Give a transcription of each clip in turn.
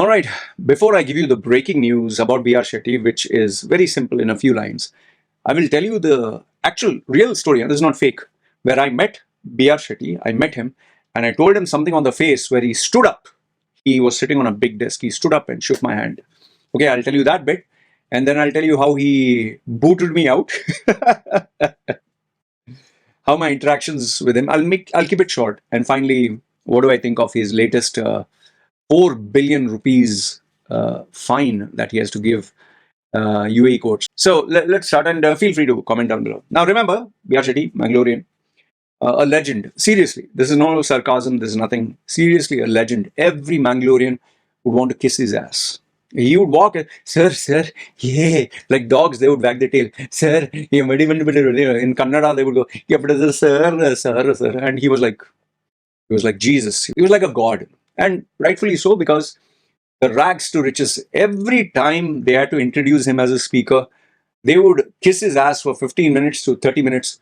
All right, before I give you the breaking news about BR Shetty, which is very simple in a few lines, I will tell you the actual real story, and this is not fake, where I met BR Shetty. I met him and I told him something on the face where he stood up. He was sitting on a big desk. He stood up and shook my hand. Okay, I'll tell you that bit, and then I'll tell you how he booted me out. How my interactions with him. I'll keep it short. And finally, what do I think of his latest 4 billion rupees fine that he has to give UAE courts. So let's start, and feel free to comment down below. Now remember, BR Shetty, Mangalorean, a legend. Seriously, this is no sarcasm, this is nothing. Seriously, a legend. Every Mangalorean would want to kiss his ass. He would walk, sir, yeah, like dogs, they would wag their tail. Sir, in Kannada, they would go, yeah, sir. And he was like Jesus. He was like a god. And rightfully so, because the rags to riches, every time they had to introduce him as a speaker, they would kiss his ass for 15 minutes to 30 minutes.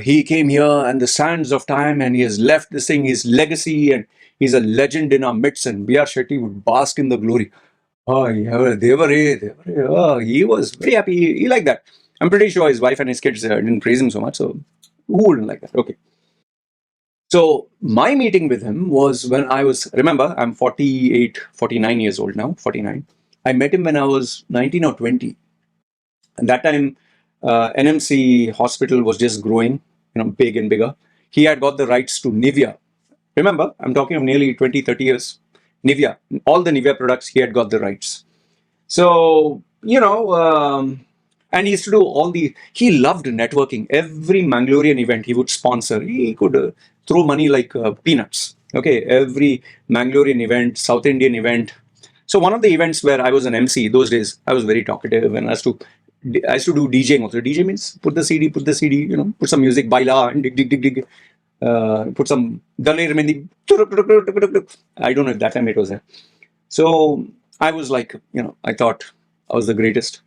He came here and the sands of time, and he has left this thing, his legacy, and he's a legend in our midst. And BR Shetty would bask in the glory. Oh, yeah, he was very happy. He liked that. I'm pretty sure his wife and his kids didn't praise him so much. So who wouldn't like that? Okay. So my meeting with him was when I was, remember, I'm 48, 49 years old now, 49. I met him when I was 19 or 20. And that time, NMC hospital was just growing, big and bigger. He had got the rights to Nivea. Remember, I'm talking of nearly 20, 30 years. Nivea, all the Nivea products, he had got the rights. So, and he used to do he loved networking. Every Mangalorean event he would sponsor. He could throw money like peanuts. Okay, every Mangalorean event, South Indian event. So one of the events where I was an MC, those days, I was very talkative, and I used to do DJing also. DJ means put the CD, put some music, baila, and dig. Put some Daler Mendi. I don't know if that time it was there. So I was like, I thought I was the greatest.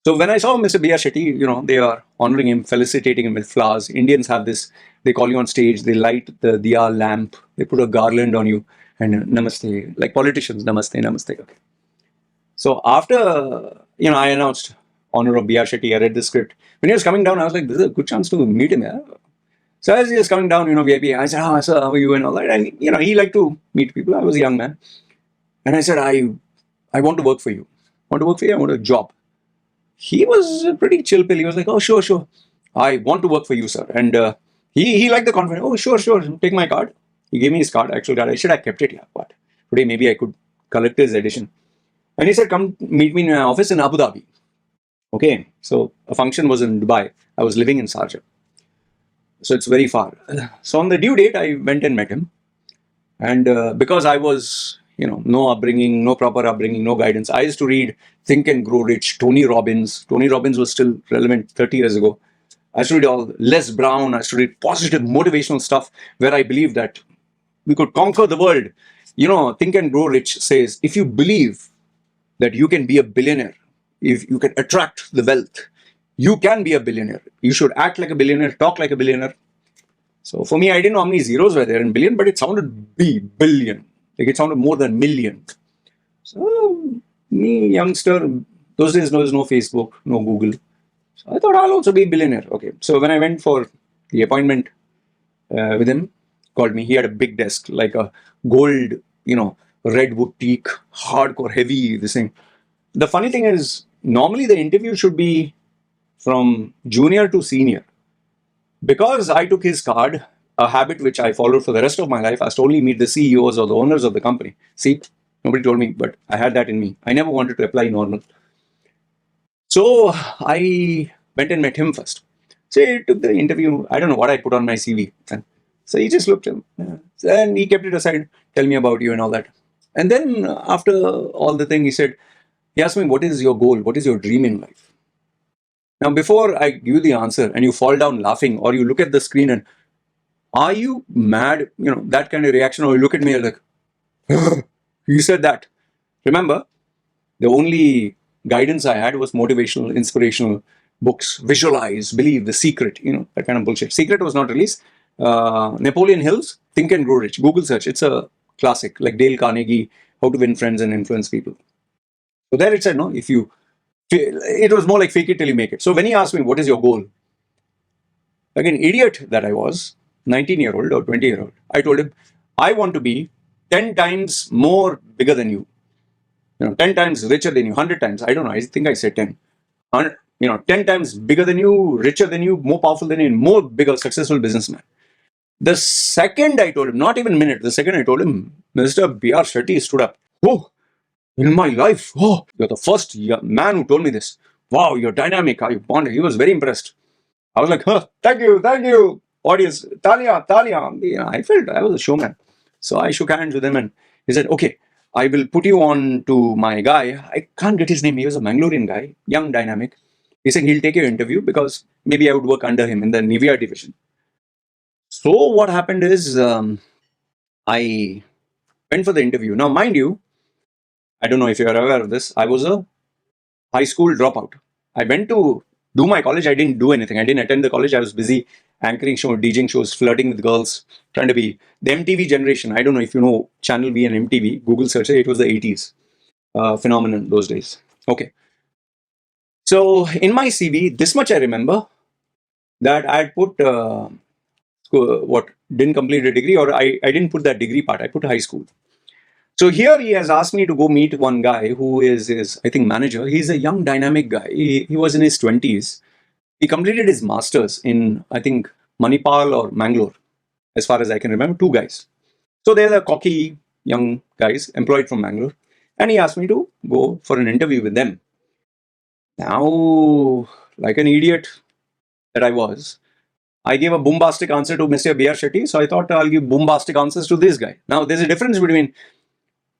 So when I saw Mr. BR Shetty, they are honoring him, felicitating him with flowers. Indians have this, they call you on stage, they light the diya lamp, they put a garland on you, and namaste, like politicians, namaste. Okay. So after, I announced honor of BR Shetty, I read the script. When he was coming down, I was like, this is a good chance to meet him. Yeah? So as he was coming down, VIP, I said, sir, how are you and all that. And, he liked to meet people. I was a young man. And I said, I want to work for you. I want a job. He was a pretty chill pill. He was like, oh, sure. I want to work for you, sir. And he liked the confidence. Oh, sure. Take my card. He gave me his card, actual card. I should have kept it here. But today maybe I could collect his edition. And he said, come meet me in my office in Abu Dhabi. Okay. So a function was in Dubai. I was living in Sharjah. So it's very far. So on the due date, I went and met him. And because I was, no upbringing, no proper upbringing, no guidance, I used to read Think and Grow Rich, Tony Robbins. Tony Robbins was still relevant 30 years ago. I used to read all Les Brown. I used to read positive, motivational stuff where I believed that we could conquer the world. Think and Grow Rich says, if you believe that you can be a billionaire, if you can attract the wealth, you can be a billionaire. You should act like a billionaire, talk like a billionaire. So for me, I didn't know how many zeros were there in billion, but it sounded billion. Like it sounded more than million. So me, youngster, those days there was no Facebook, no Google. So I thought I'll also be a billionaire. Okay. So when I went for the appointment with him, called me. He had a big desk, like a gold, redwood teak, hardcore, heavy, this thing. The funny thing is, normally the interview should be from junior to senior. Because I took his card, a habit which I followed for the rest of my life, I used to only meet the CEOs or the owners of the company. See, nobody told me, but I had that in me. I never wanted to apply normal. So I went and met him first. So he took the interview. I don't know what I put on my CV. So he just looked at him. And he kept it aside. Tell me about you and all that. And then after all the thing, he asked me, what is your goal? What is your dream in life? Now, before I give you the answer and you fall down laughing, or you look at the screen and, are you mad? That kind of reaction, or you look at me like, you said that. Remember, the only guidance I had was motivational, inspirational books, visualize, believe, The Secret, that kind of bullshit. Secret was not released. Napoleon Hill's Think and Grow Rich. Google search. It's a classic, like Dale Carnegie, how to win friends and influence people. So there it said, no, if you, it was more like fake it till you make it. So when he asked me, what is your goal? Like an idiot that I was, 19-year-old or 20-year-old, I told him, I want to be 10 times more bigger than you. 10 times richer than you, 100 times. I don't know. I think I said 10. 10 times bigger than you, richer than you, more powerful than you, more bigger, successful businessman. The second I told him, not even a minute, the second I told him, Mr. BR Shetty stood up. Oh, in my life, oh, you're the first man who told me this. Wow, you're dynamic, how you bonded. He was very impressed. I was like, huh, thank you. Audience, Talia. I felt I was a showman. So I shook hands with him and he said, okay, I will put you on to my guy. I can't get his name. He was a Mangalorean guy, young, dynamic. He said he'll take your interview because maybe I would work under him in the Nivea division. So what happened is I went for the interview. Now, mind you, I don't know if you're aware of this. I was a high school dropout. I went to do my college. I didn't do anything. I didn't attend the college. I was busy anchoring shows, DJing shows, flirting with girls, trying to be the MTV generation. I don't know if you know Channel V and MTV. Google search it. It was the 80s phenomenon those days. Okay. So in my CV, this much I remember that I had put what didn't complete a degree, or I didn't put that degree part. I put high school. So here he has asked me to go meet one guy who is I think, manager. He's a young, dynamic guy. He was in his 20s. He completed his master's in, I think, Manipal or Mangalore, as far as I can remember, two guys. So they're the cocky young guys employed from Mangalore. And he asked me to go for an interview with them. Now, like an idiot that I was, I gave a bombastic answer to Mr. BR Shetty. So I thought I'll give bombastic answers to this guy. Now, there's a difference between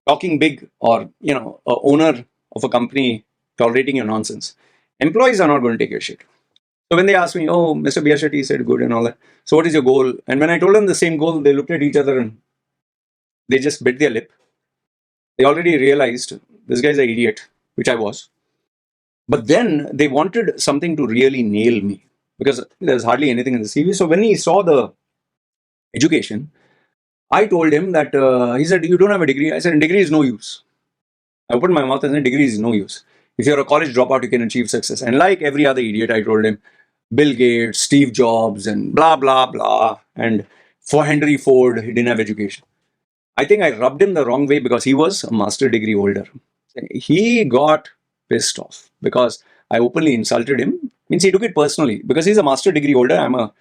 talking big or, a owner of a company tolerating your nonsense. Employees are not going to take your shit. So when they asked me, oh, Mr. BR Shetty said good and all that. So what is your goal? And when I told them the same goal, they looked at each other and they just bit their lip. They already realized this guy's an idiot, which I was. But then they wanted something to really nail me because there's hardly anything in the CV. So when he saw the education, I told him that, he said, you don't have a degree. I said, degree is no use. I opened my mouth and said, degree is no use. If you're a college dropout, you can achieve success. And like every other idiot, I told him, Bill Gates, Steve Jobs, and blah, blah, blah. And for Henry Ford, he didn't have education. I think I rubbed him the wrong way because he was a master degree holder. He got pissed off because I openly insulted him. Means he took it personally because he's a master degree holder. I'm a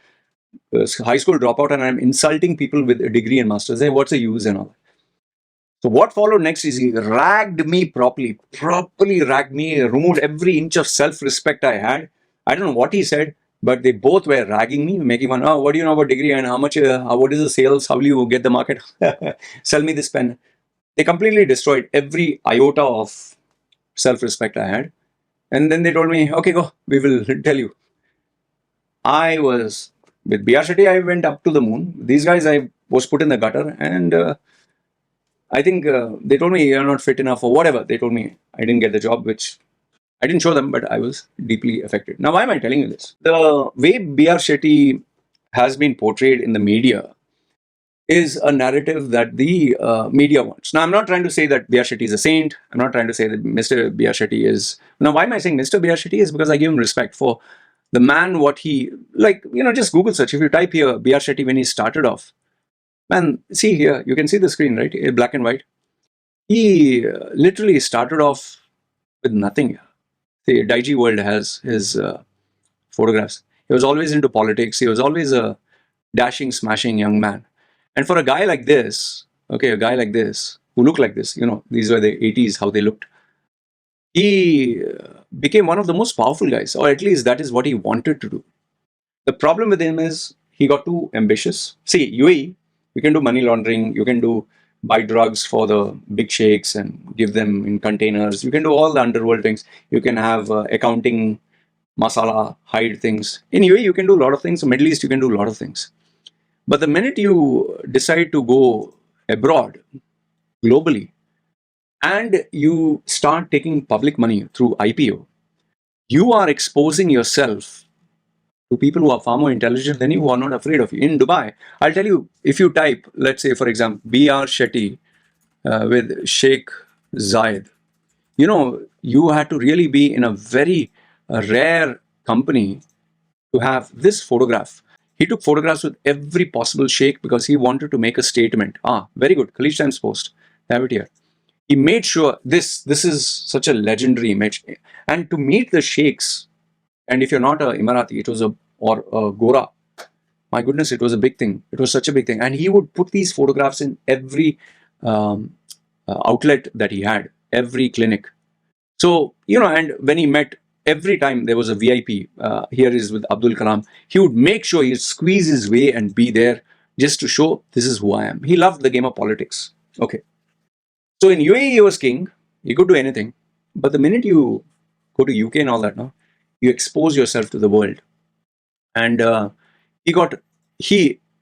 high school dropout and I'm insulting people with a degree and masters. Hey, what's the use and all? So what followed next is he ragged me properly ragged me, removed every inch of self-respect I had. I don't know what he said, but they both were ragging me, making fun. Oh, what do you know about degree and how much? What is the sales? How will you get the market? Sell me this pen. They completely destroyed every iota of self-respect I had. And then they told me, okay, go. We will tell you. I was with BR Shetty. I went up to the moon. These guys, I was put in the gutter, and I think they told me you're not fit enough or whatever. They told me I didn't get the job, which I didn't show them, but I was deeply affected. Now, why am I telling you this? The way BR Shetty has been portrayed in the media is a narrative that the media wants. Now, I'm not trying to say that BR Shetty is a saint. I'm not trying to say that Mr. BR Shetty is... Now, why am I saying Mr. BR Shetty is because I give him respect for the man, what he... Like, just Google search. If you type here, BR Shetty when he started off, man, see here, you can see the screen, right? Black and white. He literally started off with nothing. The Digi World has his photographs. He was always into politics. He was always a dashing, smashing young man. And for a guy like this, who looked like this, these were the 80s, how they looked. He became one of the most powerful guys, or at least that is what he wanted to do. The problem with him is he got too ambitious. See, UAE, you can do money laundering, you can buy drugs for the big sheikhs and give them in containers. You can do all the underworld things. You can have accounting, masala, hide things. In UAE, you can do a lot of things. In the Middle East, you can do a lot of things. But the minute you decide to go abroad, globally, and you start taking public money through IPO, you are exposing yourself to people who are far more intelligent than you, who are not afraid of you. In Dubai, I'll tell you, if you type, let's say, for example, BR Shetty, with Sheikh Zayed. You had to really be in a very rare company to have this photograph. He took photographs with every possible sheikh because he wanted to make a statement. Very good. Khaleej Times Post. Have it here. He made sure this is such a legendary image. And to meet the sheikhs, and if you're not a Emirati, it was or a Gora. My goodness, it was a big thing. It was such a big thing. And he would put these photographs in every um, outlet that he had, every clinic. So, and when he met, every time there was a VIP, here is with Abdul Kalam, he would make sure he'd squeeze his way and be there just to show this is who I am. He loved the game of politics. Okay. So in UAE, he was king. He could do anything. But the minute you go to UK and all that, no, you expose yourself to the world. And in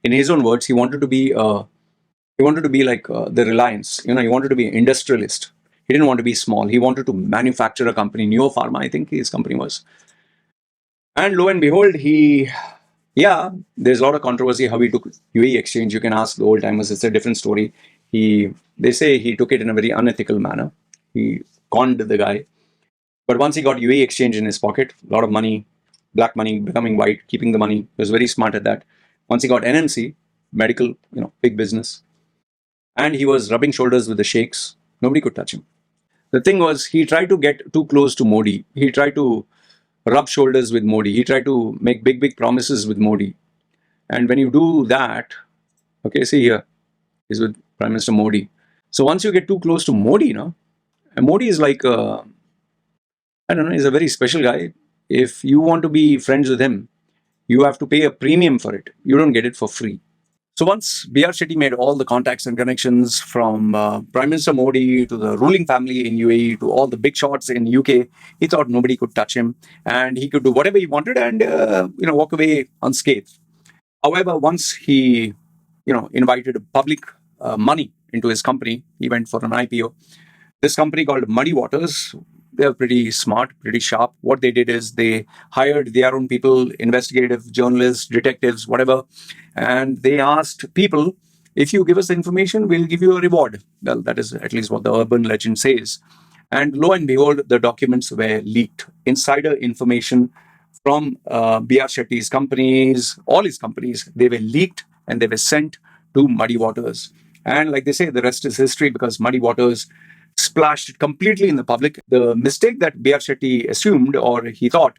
his own words, he wanted to be like the Reliance. He wanted to be an industrialist. He didn't want to be small. He wanted to manufacture a company, Neo Pharma, I think his company was. And lo and behold, there's a lot of controversy how he took UAE exchange. You can ask the old timers, it's a different story. They say he took it in a very unethical manner. He conned the guy. But once he got UAE exchange in his pocket, a lot of money, black money becoming white, keeping the money. He was very smart at that. Once he got NMC, medical, big business, and he was rubbing shoulders with the sheikhs, nobody could touch him. The thing was, he tried to get too close to Modi. He tried to rub shoulders with Modi. He tried to make big promises with Modi. And when you do that, okay, see here, he's with Prime Minister Modi. So once you get too close to Modi, and Modi is like, I don't know, he's a very special guy. If you want to be friends with him, you have to pay a premium for it. You don't get it for free. So once BR Shetty made all the contacts and connections from Prime Minister Modi to the ruling family in UAE to all the big shots in UK, he thought nobody could touch him and he could do whatever he wanted and walk away unscathed. However, once he invited public money into his company, he went for an IPO. This company called Muddy Waters, they're pretty smart, pretty sharp. What they did is they hired their own people, investigative journalists, detectives, whatever, and they asked people, if you give us the information, we'll give you a reward. Well, that is at least what the urban legend says. And lo and behold, the documents were leaked. Insider information from BR Shetty's companies, all his companies, they were leaked and they were sent to Muddy Waters. And like they say, the rest is history because Muddy Waters splashed completely in the public. The mistake that BR Shetty assumed or he thought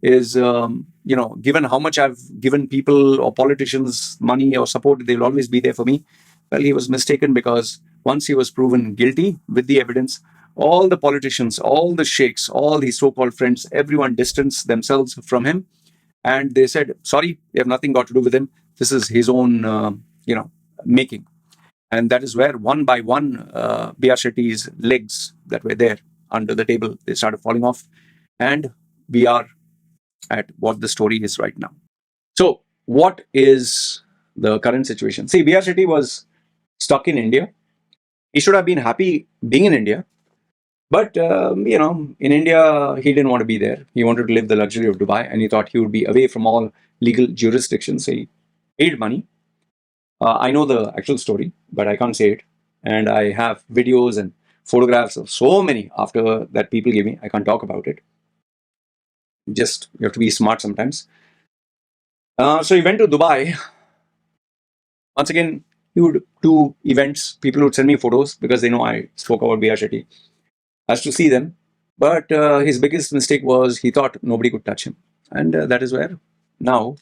is, given how much I've given people or politicians money or support, they'll always be there for me. Well, he was mistaken because once he was proven guilty with the evidence, all the politicians, all the sheikhs, all his so-called friends, everyone distanced themselves from him. And they said, sorry, we have nothing got to do with him. This is his own, making. And that is where one by one, BR Shetty's legs that were there under the table, they started falling off. And we are at what the story is right now. So what is the current situation? See, BR Shetty was stuck in India. He should have been happy being in India. But, in India, he didn't want to be there. He wanted to live the luxury of Dubai and he thought he would be away from all legal jurisdictions. So he paid money. I know the actual story, but I can't say it. And I have videos and photographs of so many after that people gave me. I can't talk about it. Just, you have to be smart sometimes. So he went to Dubai. Once again, he would do events. People would send me photos because they know I spoke about BR Shetty. As to see them. But his biggest mistake was he thought nobody could touch him. And that is where now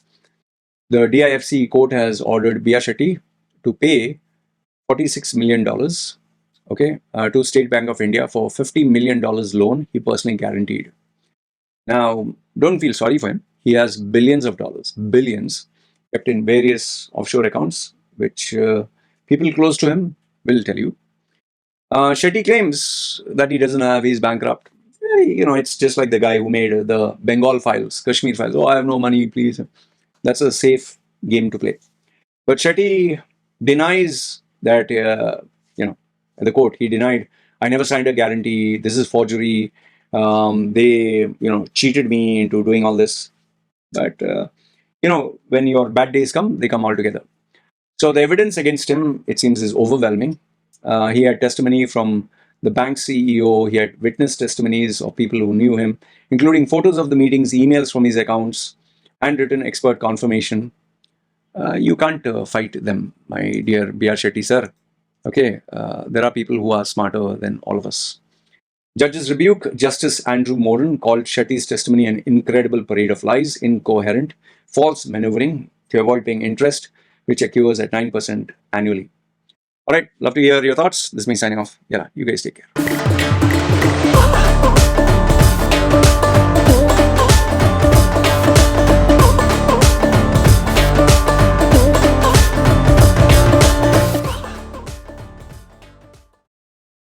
the DIFC court has ordered BR Shetty to pay $46 million, to State Bank of India for $50 million loan he personally guaranteed. Now, don't feel sorry for him. He has billions of dollars, billions, kept in various offshore accounts, which people close to him will tell you. Shetty claims that he doesn't have, he's bankrupt. It's just like the guy who made the Bengal files, Kashmir files. Oh, I have no money, please. That's a safe game to play. But Shetty denies that, at the court, he denied, I never signed a guarantee. This is forgery. They, cheated me into doing all this. But, when your bad days come, they come all together. So the evidence against him, it seems, is overwhelming. He had testimony from the bank CEO. He had witness testimonies of people who knew him, including photos of the meetings, emails from his accounts, and written expert confirmation. You can't fight them, my dear BR Shetty sir. Okay, there are people who are smarter than all of us. Judge's rebuke. Justice Andrew Moran called Shetty's testimony an incredible parade of lies, incoherent, false maneuvering to avoid paying interest, which occurs at 9% annually. All right, love to hear your thoughts. This is me signing off. Yeah, you guys take care.